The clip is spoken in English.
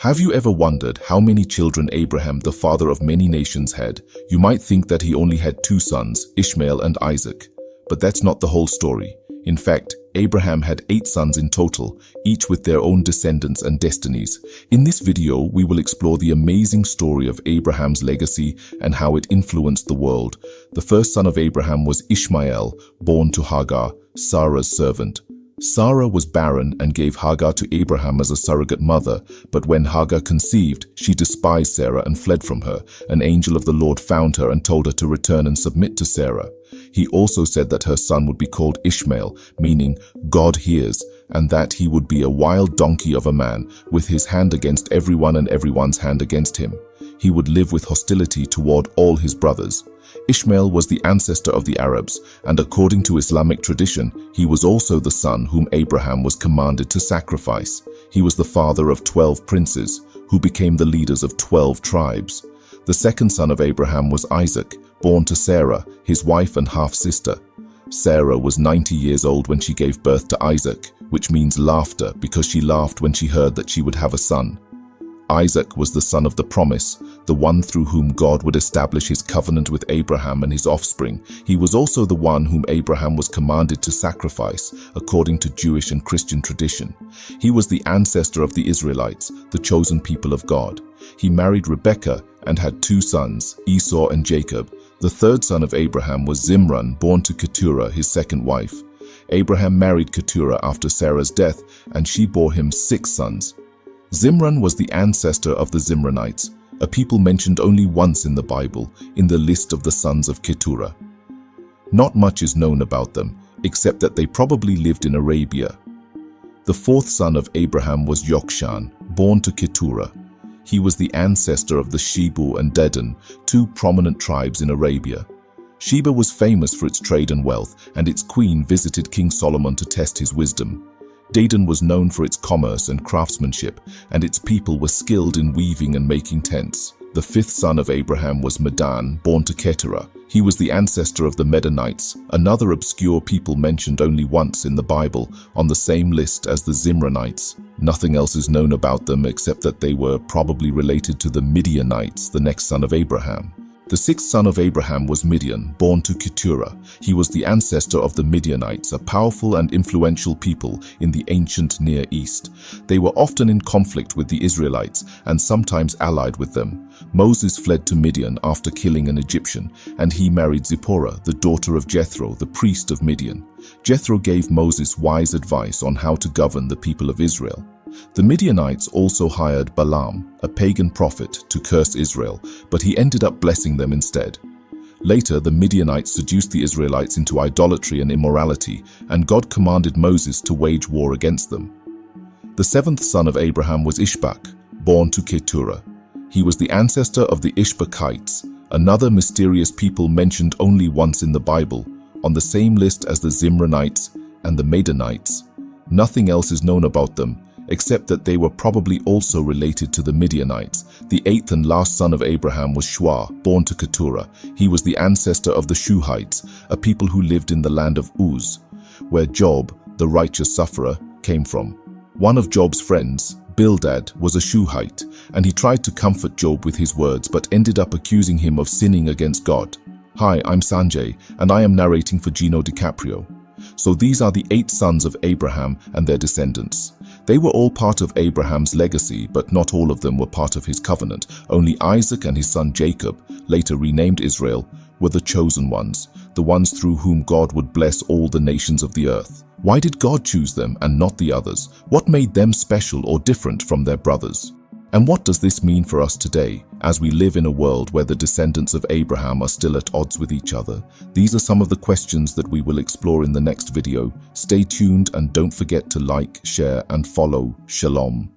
Have you ever wondered how many children Abraham, the father of many nations, had? You might think that he only had 2 sons, Ishmael and Isaac. But that's not the whole story. In fact, Abraham had 8 sons in total, each with their own descendants and destinies. In this video, we will explore the amazing story of Abraham's legacy and how it influenced the world. The first son of Abraham was Ishmael, born to Hagar, Sarah's servant. Sarah was barren and gave Hagar to Abraham as a surrogate mother, but when Hagar conceived, she despised Sarah and fled from her. An angel of the Lord found her and told her to return and submit to Sarah. He also said that her son would be called Ishmael, meaning God hears, and that he would be a wild donkey of a man, with his hand against everyone and everyone's hand against him. He would live with hostility toward all his brothers. Ishmael was the ancestor of the Arabs, and according to Islamic tradition, he was also the son whom Abraham was commanded to sacrifice. He was the father of 12 princes, who became the leaders of 12 tribes. The second son of Abraham was Isaac, born to Sarah, his wife and half-sister. Sarah was 90 years old when she gave birth to Isaac, which means laughter, because she laughed when she heard that she would have a son. Isaac was the son of the promise, the one through whom God would establish his covenant with Abraham and his offspring. He was also the one whom Abraham was commanded to sacrifice, according to Jewish and Christian tradition. He was the ancestor of the Israelites, the chosen people of God. He married Rebekah and had 2 sons, Esau and Jacob. The third son of Abraham was Zimran, born to Keturah, his second wife. Abraham married Keturah after Sarah's death, and she bore him 6 sons. Zimran was the ancestor of the Zimranites, a people mentioned only once in the Bible, in the list of the sons of Keturah. Not much is known about them, except that they probably lived in Arabia. The 4th son of Abraham was Yokshan, born to Keturah. He was the ancestor of the 𝙔𝙤 and 𝙠𝙠, 2 prominent tribes in Arabia. Sheba was famous for its trade and wealth, and its queen visited King Solomon to test his wisdom. 𝙠𝙠 was known for its commerce and craftsmanship, and its people were skilled in weaving and making tents. The 5th son of Abraham was Medan, born to Keturah. He was the ancestor of the Medanites, another obscure people mentioned only once in the Bible, on the same list as the Zimranites. Nothing else is known about them except that they were probably related to the Midianites, the next son of Abraham. The 6th son of Abraham was Midian, born to Keturah. He was the ancestor of the Midianites, a powerful and influential people in the ancient Near East. They were often in conflict with the Israelites and sometimes allied with them. Moses fled to Midian after killing an Egyptian, and he married Zipporah, the daughter of Jethro, the priest of Midian. Jethro gave Moses wise advice on how to govern the people of Israel. The Midianites also hired Balaam, a pagan prophet, to curse Israel, but he ended up blessing them instead. Later, the Midianites seduced the Israelites into idolatry and immorality, and God commanded Moses to wage war against them. The 7th son of Abraham was Ishbak, born to Keturah. He was the ancestor of the Ishbakites, another mysterious people mentioned only once in the Bible, on the same list as the Zimranites and the Medanites. Nothing else is known about them, except that they were probably also related to the Midianites. The 8th and last son of Abraham was Shua, born to Keturah. He was the ancestor of the Shuhites, a people who lived in the land of Uz, where Job, the righteous sufferer, came from. One of Job's friends, Bildad, was a Shuhite, and he tried to comfort Job with his words but ended up accusing him of sinning against God. Hi, I'm Sanjay, and I am narrating for Gino DiCaprio. So these are the 8 sons of Abraham and their descendants. They were all part of Abraham's legacy, but not all of them were part of his covenant. Only Isaac and his son Jacob, later renamed Israel, were the chosen ones, the ones through whom God would bless all the nations of the earth. Why did God choose them and not the others? What made them special or different from their brothers? And what does this mean for us today, as we live in a world where the descendants of Abraham are still at odds with each other? These are some of the questions that we will explore in the next video. Stay tuned and don't forget to like, share, and follow. Shalom.